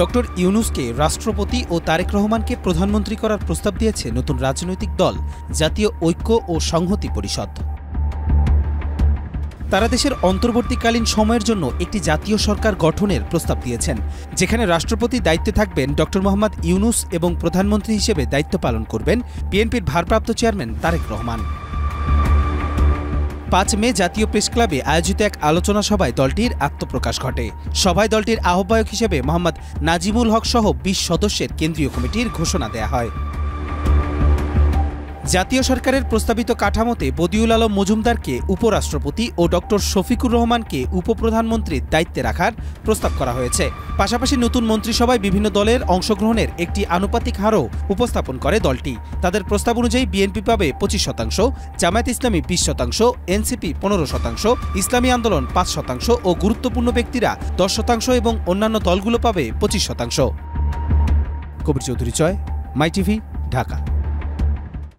Doctor ইউনূসকে রাষ্ট্রপতি ও তারেক রহমানকে প্রধানমন্ত্রী করার প্রস্তাব দিয়েছে নতুন রাজনৈতিক দল জাতীয় ঐক্য ও সংহতি পরিষদ। তারা দেশের অন্তর্বর্তীকালীন সময়ের জন্য একটি জাতীয় সরকার গঠনের প্রস্তাব দিয়েছেন, যেখানে রাষ্ট্রপতি দায়িত্বে থাকবেন ডক্টর মোহাম্মদ ইউনূস এবং প্রধানমন্ত্রী হিসেবে দায়িত্ব পালন করবেন বিএনপির ভারপ্রাপ্ত চেয়ারম্যান তারেক রহমান। ৫ মে জাতীয় প্রেসক্লাবে আয়োজিত এক আলোচনা সভায় দলটির আত্মপ্রকাশ ঘটে। সভায় দলটির আহ্বায়ক হিসেবে মোহাম্মদ নাজিমুল হক সহ ২০ সদস্যের কেন্দ্রীয় কমিটির ঘোষণা দেয়া হয়। জাতীয় সরকারের প্রস্তাবিত কাঠামোতে বদিউল আলম মজুমদারকে উপরাষ্ট্রপতি ও ডক্টর শফিকুর রহমানকে উপপ্রধানমন্ত্রীর দায়িত্বে রাখার প্রস্তাব করা হয়েছে। পাশাপাশি নতুন মন্ত্রিসভায় বিভিন্ন দলের অংশগ্রহণের একটি আনুপাতিক হারও উপস্থাপন করে দলটি। তাদের প্রস্তাব অনুযায়ী বিএনপি পাবে ২৫%, জামায়াত ইসলামী 20%, এনসিপি 15%, ইসলামী আন্দোলন 5% ও গুরুত্বপূর্ণ ব্যক্তিরা 10% এবং অন্যান্য দলগুলো পাবে 25%। কবির চৌধুরী চয়, মাই টিভি, ঢাকা।